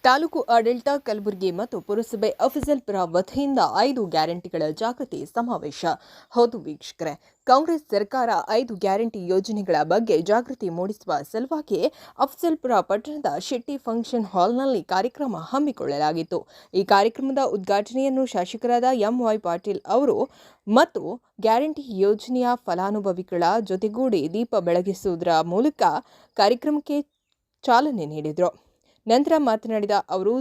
ತಾಲೂಕು ಆಡಳಿತ ಕಲಬುರಗಿ ಮತ್ತು ಪುರಸಭೆ ಅಫಜಲ್ಪುರ ವತಿಯಿಂದ 5 ಗ್ಯಾರಂಟಿಗಳ ಜಾಗೃತಿ ಸಮಾವೇಶ. ಹೌದು ವೀಕ್ಷಕರೇ, ಕಾಂಗ್ರೆಸ್ ಸರ್ಕಾರ 5 ಗ್ಯಾರಂಟಿ ಯೋಜನೆಗಳ ಬಗ್ಗೆ ಜಾಗೃತಿ ಮೂಡಿಸುವ ಸಲುವಾಗಿ ಅಫಜಲ್ಪುರ ಪಟ್ಟಣದ ಶೆಟ್ಟಿ ಫಂಕ್ಷನ್ ಹಾಲ್ನಲ್ಲಿ ಕಾರ್ಯಕ್ರಮ ಹಮ್ಮಿಕೊಳ್ಳಲಾಗಿತ್ತು. ಈ ಕಾರ್ಯಕ್ರಮದ ಉದ್ಘಾಟನೆಯನ್ನು ಶಾಸಕರಾದ ಎಂ.ವೈ. ಪಾಟೀಲ್ ಅವರು ಮತ್ತು ಗ್ಯಾರಂಟಿ ಯೋಜನೆಯ ಫಲಾನುಭವಿಗಳ ಜೊತೆಗೂಡಿ ದೀಪ ಬೆಳಗಿಸುವುದರ ಮೂಲಕ ಕಾರ್ಯಕ್ರಮಕ್ಕೆ ಚಾಲನೆ ನೀಡಿದರು. ನಂತರ ಮಾತನಾಡಿದ ಅವರು,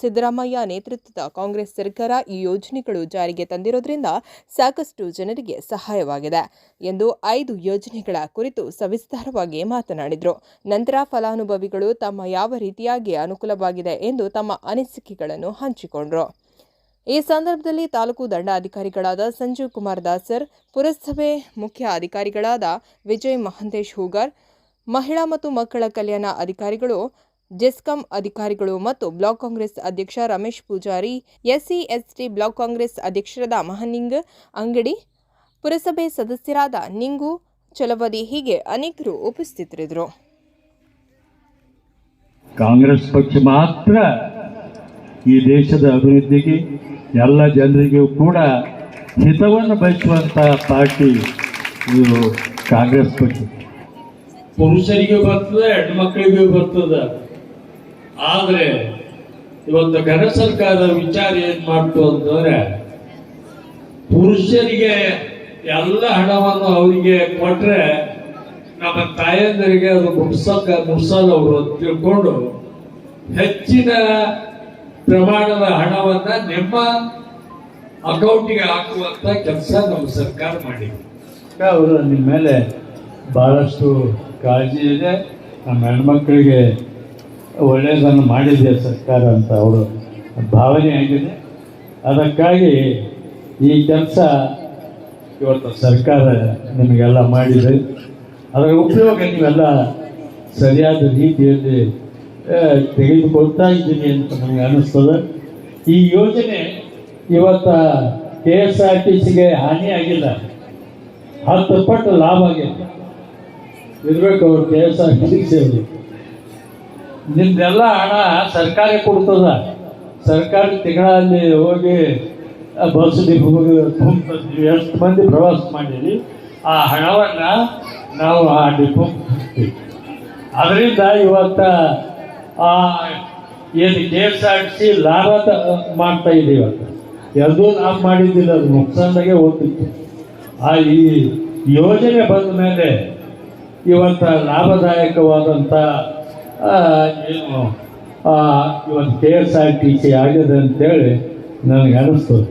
ಸಿದ್ದರಾಮಯ್ಯ ನೇತೃತ್ವದ ಕಾಂಗ್ರೆಸ್ ಸರ್ಕಾರ ಈ ಯೋಜನೆಗಳು ಜಾರಿಗೆ ತಂದಿರುವುದರಿಂದ ಸಾಕಷ್ಟು ಜನರಿಗೆ ಸಹಾಯವಾಗಿದೆ ಎಂದು 5 ಯೋಜನೆಗಳ ಕುರಿತು ಸವಿಸ್ತಾರವಾಗಿ ಮಾತನಾಡಿದರು. ನಂತರ ಫಲಾನುಭವಿಗಳು ತಮ್ಮ ಯಾವ ರೀತಿಯಾಗಿ ಅನುಕೂಲವಾಗಿದೆ ಎಂದು ತಮ್ಮ ಅನಿಸಿಕೆಗಳನ್ನು ಹಂಚಿಕೊಂಡರು. ಈ ಸಂದರ್ಭದಲ್ಲಿ ತಾಲೂಕು ದಂಡಾಧಿಕಾರಿಗಳಾದ ಸಂಜೀವ್ ಕುಮಾರ್ ದಾಸರ್, ಪುರಸಭೆ ಮುಖ್ಯ ಅಧಿಕಾರಿಗಳಾದ ವಿಜಯ್ ಮಹಂತೇಶ್ ಹೂಗಾರ್, ಮಹಿಳಾ ಮತ್ತು ಮಕ್ಕಳ ಕಲ್ಯಾಣ ಅಧಿಕಾರಿಗಳು, ಜೆಸ್ಕಾಂ ಅಧಿಕಾರಿಗಳು ಮತ್ತು ಬ್ಲಾಕ್ ಕಾಂಗ್ರೆಸ್ ಅಧ್ಯಕ್ಷ ರಮೇಶ್ ಪೂಜಾರಿ, ಎಸ್ಸಿ/ಎಸ್ಟಿ ಬ್ಲಾಕ್ ಕಾಂಗ್ರೆಸ್ ಅಧ್ಯಕ್ಷರಾದ ಮಹಲಿಂಗ ಅಂಗಡಿ, ಪುರಸಭೆ ಸದಸ್ಯರಾದ ನಿಂಗು ಚಲವದಿ ಹೀಗೆ ಅನೇಕರು ಉಪಸ್ಥಿತರಿದ್ದರು. ಕಾಂಗ್ರೆಸ್ ಪಕ್ಷ ಮಾತ್ರ ಈ ದೇಶದ ಅಭಿವೃದ್ಧಿಗೆ ಎಲ್ಲ ಜನರಿಗೂ ಕೂಡ ಹಿತವನ್ನು ಬಯಸುವಂತ ಪಾರ್ಟಿ ಇದು ಕಾಂಗ್ರೆಸ್ ಪಕ್ಷ. ಪುರುಷರಿಗೆ ಬರ್ತದೆ, ಹೆಣ್ಣು ಮಕ್ಕಳಿಗೂ ಬರ್ತದೆ. ಆದರೆ ಇವತ್ತು ಘನ ಸರ್ಕಾರದ ವಿಚಾರ ಏನ್ ಮಾಡ್ತು ಅಂತಂದ್ರೆ, ಪುರುಷರಿಗೆ ಎಲ್ಲ ಹಣವನ್ನು ಅವರಿಗೆ ಕೊಟ್ರೆ ನಮ್ಮ ತಾಯಂದರಿಗೆ ಅದು ಮುಟ್ಸಲ್ಲ ಅವರು ತಿಳ್ಕೊಂಡು ಹೆಚ್ಚಿನ ಪ್ರಮಾಣದ ಹಣವನ್ನ ನಿಮ್ಮ ಅಕೌಂಟಿಗೆ ಹಾಕುವಂತ ಕೆಲಸ ನಮ್ಮ ಸರ್ಕಾರ ಮಾಡಿದೆ. ಅವರು ನಿಮ್ಮ ಮೇಲೆ ಬಹಳಷ್ಟು ಕಾಳಜಿ ಇದೆ, ನಮ್ಮ ಹೆಣ್ಮಕ್ಳಿಗೆ ಒಳ್ಳೆಯದನ್ನು ಮಾಡಿದೆ ಸರ್ಕಾರ ಅಂತ ಅವರು ಭಾವನೆ ಆಗಿದೆ. ಅದಕ್ಕಾಗಿ ಈ ಕೆಲಸ ಇವತ್ತು ಸರ್ಕಾರ ನಿಮಗೆಲ್ಲ ಮಾಡಿದೆ. ಅದರ ಉಪಯೋಗ ನೀವೆಲ್ಲ ಸರಿಯಾದ ರೀತಿಯಲ್ಲಿ ತೆಗೆದುಕೊಳ್ತಾ ಇದ್ದೀನಿ ಅಂತ ನನಗೆ ಅನ್ನಿಸ್ತದೆ. ಈ ಯೋಜನೆ ಇವತ್ತು KSRTCಗೆ ಹಾನಿಯಾಗಿಲ್ಲ, 10 ಪಟ್ಟು ಲಾಭ ಆಗಿದೆ. ಇರಬೇಕು ಅವರು KSRTC ನಿಮ್ದೆಲ್ಲ ಹಣ ಸರ್ಕಾರ ಕೊಡ್ತದ. ಸರ್ಕಾರ ತಿಂಗಳಲ್ಲಿ ಹೋಗಿ ಬಸ್ ಡಿಪೋಗೆ ಎಷ್ಟು ಮಂದಿ ಪ್ರವಾಸ ಮಾಡಿರಿ, ಆ ಹಣವನ್ನು ನಾವು ಆ ಡಿಪೋ ಅದರಿಂದ ಇವತ್ತ ಏನು KSRTC ಲಾಭ ಮಾಡ್ತಾ ಇದೆ. ಇವತ್ತು ಎಲ್ಲೂ ಲಾಭ ಮಾಡಿದ್ದಿಲ್ಲ, ಅದು ನುಕ್ಸಾನ್ದಾಗೆ ಹೋಗ್ತಿತ್ತು. ಈ ಯೋಜನೆ ಬಂದ ಮೇಲೆ ಇವತ್ತು ಲಾಭದಾಯಕವಾದಂಥ ಏನು ಇವತ್ತು KSRTC ಆಗಿದೆ ಅಂತೇಳಿ ನನಗೆ ಅನ್ನಿಸ್ತದೆ.